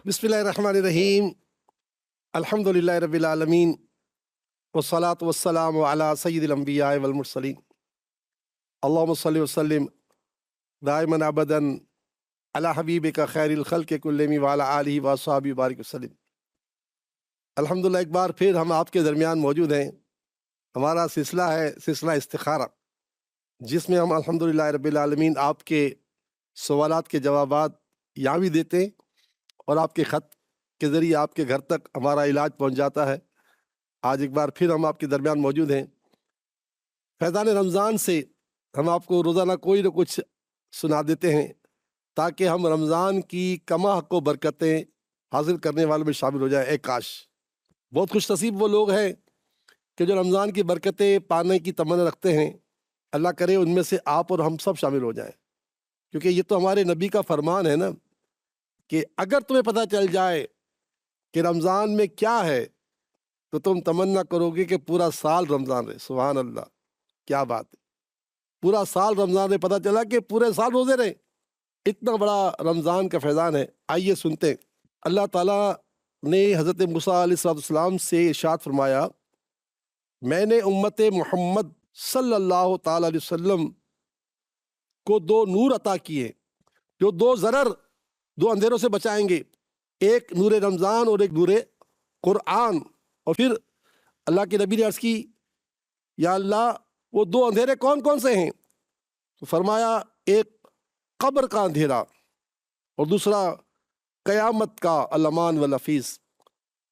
बिस्मिल्लाहिर्रहमानिर्रहीम अल्हम्दुलिल्लाहि रब्बिल आलमीन वस्सलातु वस्सलामु अला सय्यिदिल अंबिया वल मुरसलीन अल्लाहुम्मा सल्लि व सल्लिम दाइमन अबदन अला हबीबिका खैरिल खल्क़ि कुल्लिहिम व अला आलिहि व अस्हाबिहि बारिक वसल्लिम। अल्हम्दुलिल्लाह, एक बार फिर हम आपके दरमियान मौजूद हैं। हमारा सिलसिला है सिलसिला इस्तिखारा, जिसमें हम अल्हम्दुलिल्लाह रब्बिल आलमीन आपके सवालात के जवाबात यहाँ भी देते हैं और आपके ख़त के ज़रिए आपके घर तक हमारा इलाज पहुँच जाता है। आज एक बार फिर हम आपके दरमियान मौजूद हैं। फैज़ान रमज़ान से हम आपको रोज़ाना कोई न कुछ सुना देते हैं ताकि हम रमज़ान की कमा हक़ बरकतें हासिल करने वालों में शामिल हो जाए। काश बहुत खुश नसीब वो लोग हैं कि जो रमज़ान की बरकतें पाने की तमन्ना रखते हैं। अल्लाह करे उनमें से आप और हम सब शामिल हो जाएं, क्योंकि ये तो हमारे नबी का फरमान है ना कि अगर तुम्हें पता चल जाए कि रमज़ान में क्या है तो तुम तमन्ना करोगे कि पूरा साल रमज़ान रहे। सुभान अल्लाह, क्या बात है! पूरा साल रमज़ान रहे, पता चला कि पूरे साल रोज़े रहे। इतना बड़ा रमज़ान का फैज़ान है। आइए सुनते हैं। अल्लाह ताला ने हज़रत मूसा अलैहिस्सलाम से इरशाद फरमाया, मैंने उम्मत मोहम्मद सल्लल्लाहु ताला अलैहि वसल्लम को दो नूर अता किए जो दो ज़रर, दो अंधेरों से बचाएंगे, एक नूर रमज़ान और एक नूर कुरान। और फिर अल्लाह के नबी ने अर्ज़ की, या अल्लाह वो दो अंधेरे कौन कौन से हैं? तो फरमाया, एक कब्र का अंधेरा और दूसरा क़यामत का अलमान वल हफीज़।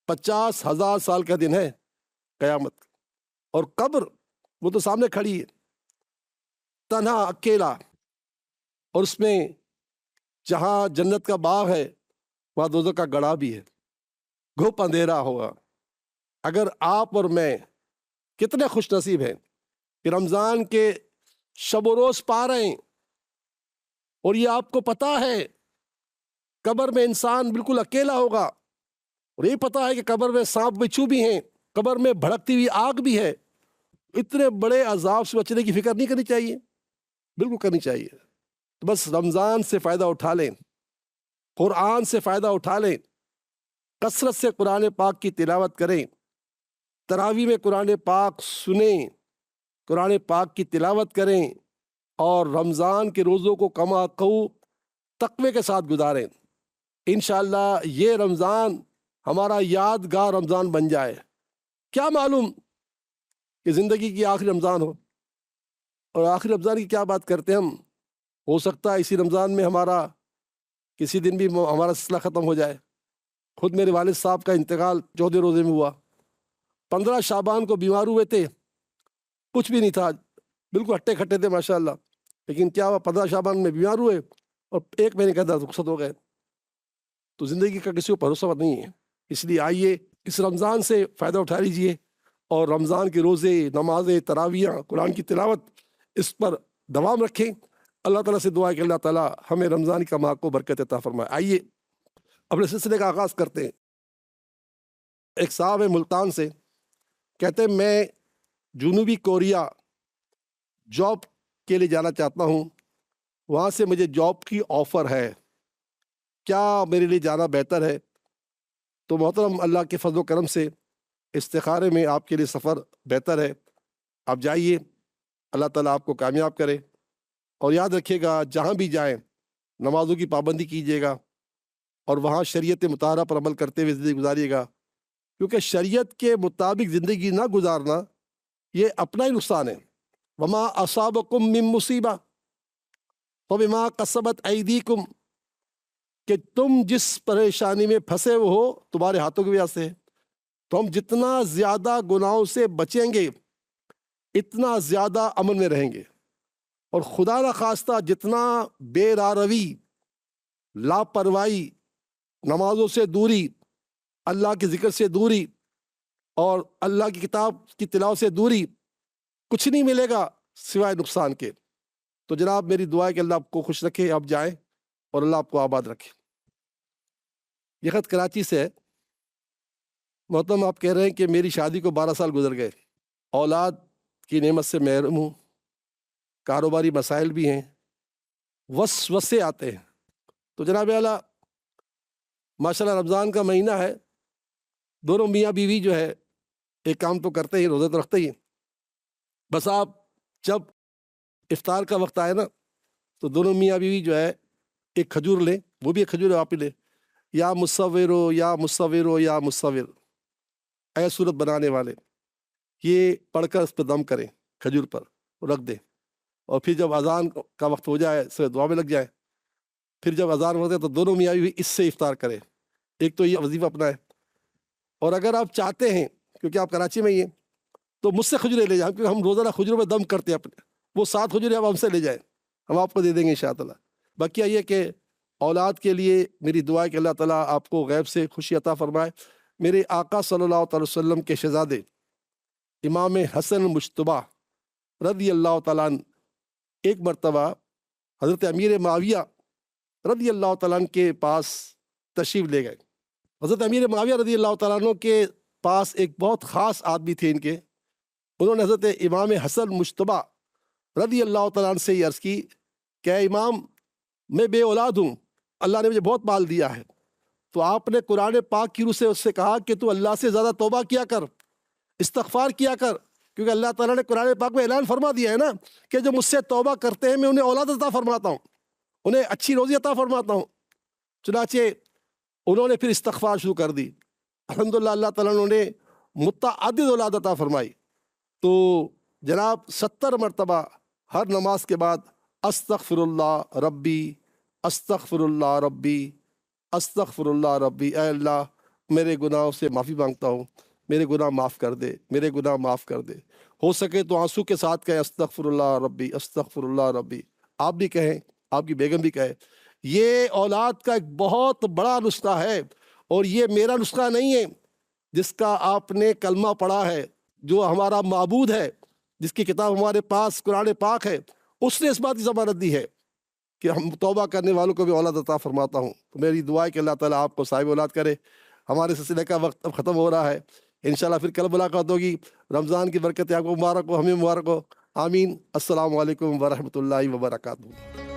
50,000 साल का दिन है क़यामत। और कब्र वो तो सामने खड़ी है, तन्हा, अकेला, और उसमें जहाँ जन्नत का बाग है वहाँ दोज़ख का गड़ा भी है। घुप अंधेरा होगा। अगर आप और मैं कितने खुश नसीब हैं कि रमज़ान के शब रोज़ पा रहे हैं, और ये आपको पता है कब्र में इंसान बिल्कुल अकेला होगा, और ये पता है कि कब्र में सांप बिच्छू भी हैं, कब्र में भड़कती हुई आग भी है। इतने बड़े अजाब से बचने की फिक्र नहीं करनी चाहिए? बिल्कुल करनी चाहिए। तो बस रमज़ान से फ़ायदा उठा लें, कुरान से फ़ायदा उठा लें, कसरत से कुरान पाक की तिलावत करें, तरावी में कुरान पाक सुनें, कुरान पाक की तिलावत करें, और रमज़ान के रोज़ों को कमा कऊ तक़वे के साथ गुजारें। इंशाअल्लाह ये रमज़ान हमारा यादगार रमज़ान बन जाए। क्या मालूम कि ज़िंदगी की आखिरी रमज़ान हो। और आखिरी रमज़ान की क्या बात करते हैं हम, हो सकता है इसी रमज़ान में हमारा किसी दिन भी हमारा सिलसिला ख़त्म हो जाए। खुद मेरे वालिद साहब का इंतकाल 14 रोज़े में हुआ। 15 शाबान को बीमार हुए थे, कुछ भी नहीं था, बिल्कुल हट्टे खट्टे थे माशाअल्लाह। लेकिन क्या हुआ, 15 शाबान में बीमार हुए और 1 महीने के अंदर रुखसत हो गए। तो ज़िंदगी का किसी को भरोसा नहीं है। इसलिए आइए इस रमज़ान से फ़ायदा उठा लीजिए, और रमज़ान के रोज़े, नमाज़ें, तरावियाँ, कुरान की तिलावत, इस पर दवाम रखें। अल्लाह ताला से दुआ है कि अल्लाह ताला हमें रमज़ान की कमा को बरकत अता फरमाए। आइए अपने सिलसिले का आगाज़ करते हैं। एक साहब है मुल्तान से, कहते हैं मैं जनूबी कोरिया जॉब के लिए जाना चाहता हूँ, वहाँ से मुझे जॉब की ऑफ़र है, क्या मेरे लिए जाना बेहतर है? तो मोहतरम, अल्लाह के फज़ल व करम से इस्तिखारे में आपके लिए सफ़र बेहतर है। आप जाइए, अल्लाह ताला आपको कामयाब करे। और याद रखिएगा, जहाँ भी जाएं नमाज़ों की पाबंदी कीजिएगा और वहाँ शरीयत मुताहरा पर अमल करते हुए ज़िंदगी गुजारिएगा, क्योंकि शरीयत के मुताबिक ज़िंदगी ना गुजारना ये अपना ही नुकसान है। वमा असाबकुम मिन मुसीबा फबिमा कसबत ऐदीकुम, कि तुम जिस परेशानी में फंसे हो तुम्हारे हाथों की वजह से। तो हम जितना ज़्यादा गुनाहों से बचेंगे इतना ज़्यादा अमन में रहेंगे, और खुदा न खास्ता जितना बेरारवी, लापरवाही, नमाजों से दूरी, अल्लाह के ज़िक्र से दूरी और अल्लाह की किताब की तिलावत से दूरी, कुछ नहीं मिलेगा सिवाय नुकसान के। तो जनाब, मेरी दुआ है कि अल्लाह आपको खुश रखे, आप जाएं और अल्लाह आपको आबाद रखे। ये ख़त कराची से है। मोहतरम, आप कह रहे हैं कि मेरी शादी को 12 साल गुजर गए, औलाद की नेमत से महरूम हूँ, कारोबारी मसाइल भी हैं, वसवसे आते हैं। तो जनाब आला, ماشاءاللہ رمضان کا مہینہ ہے، دونوں میاں بیوی جو ہے ایک کام تو کرتے ہی، روزہ تو رکھتے ہی ہیں، بس آپ جب افطار کا وقت آئے نا تو دونوں میاں بیوی جو ہے ایک کھجور لیں، وہ بھی ایک کھجور آپ ہی لیں، یا مصورو یا مصورو یا مصور، اے صورت بنانے والے، یہ پڑھ کر اس پہ دم کریں کھجور پر رکھ دیں، اور پھر جب اذان کا وقت ہو جائے اس سے دعا میں لگ جائے، پھر جب اذان ہوتے تو دونوں میاں بیوی اس سے افطار کریں، ایک تو یہ وظیفہ اپنا ہے۔ اور اگر آپ چاہتے ہیں کیونکہ آپ کراچی میں ہی ہیں تو مجھ سے کھجورے لے جائیں، کیونکہ ہم روزانہ کھجوروں میں دم کرتے ہیں اپنے، وہ 7 کھجوریں آپ ہم سے لے جائیں، ہم آپ کو دے دیں گے انشاءاللہ۔ باقی یہ کہ اولاد کے لیے میری دعا ہے کہ اللہ تعالیٰ آپ کو غیب سے خوشی عطا فرمائے۔ میرے آقا صلی اللہ علیہ وسلم کے شہزادے امام حسن مجتبیٰ رضی اللہ تعالیٰ عنہ ایک مرتبہ حضرت امیر معاویہ رضی اللہ تعالیٰ عنہ کے پاس تشریف لے گئے۔ حضرت امیر معاویہ رضی اللہ تعالیٰ عنہ کے پاس ایک بہت خاص آدمی تھے ان کے، انہوں نے حضرت امام حسن مجتبیٰ رضی اللہ تعالیٰ عنہ سے یہ عرض کی کہ اے امام، میں بے اولاد ہوں، اللہ نے مجھے بہت مال دیا ہے، تو آپ نے قرآن پاک کی روح سے اس سے کہا کہ تو اللہ سے زیادہ توبہ کیا کر، استغفار کیا کر، کیونکہ اللہ تعالیٰ نے قرآن پاک میں اعلان فرما دیا ہے نا کہ جو مجھ سے توبہ کرتے ہیں میں انہیں اولاد عطا فرماتا ہوں، انہیں اچھی روزی عطا فرماتا ہوں۔ چنانچہ انہوں نے پھر استغفار شروع کر دی، الحمدللہ اللہ تعالیٰ نے انہیں متعدد اولاد عطا فرمائی۔ تو جناب 70 مرتبہ ہر نماز کے بعد استغفر اللہ ربی، استغفر اللہ ربی، استغفر اللہ ربی، اے اللہ میرے گناہوں سے معافی مانگتا ہوں، میرے گناہ معاف کر دے، میرے گناہ معاف کر دے۔ ہو سکے تو آنسو کے ساتھ کہیں استغفر اللہ ربی، استغفر اللہ ربی، آپ بھی کہیں، آپ کی بیگم بھی کہے۔ یہ اولاد کا ایک بہت بڑا نسخہ ہے، اور یہ میرا نسخہ نہیں ہے، جس کا آپ نے کلمہ پڑھا ہے، جو ہمارا معبود ہے، جس کی کتاب ہمارے پاس قرآن پاک ہے، اس نے اس بات کی ضمانت دی ہے کہ ہم توبہ کرنے والوں کو بھی اولاد عطا فرماتا ہوں۔ تو میری دعا ہے کہ اللہ تعالیٰ آپ کو صاحب اولاد کرے۔ ہمارے سلسلے کا وقت اب ختم ہو رہا ہے، انشاءاللہ پھر کل ملاقات ہوگی۔ رمضان کی برکتیں آپ کو مبارک ہو، ہمیں مبارک ہو، آمین۔ السلام علیکم ورحمۃ اللہ وبرکاتہ۔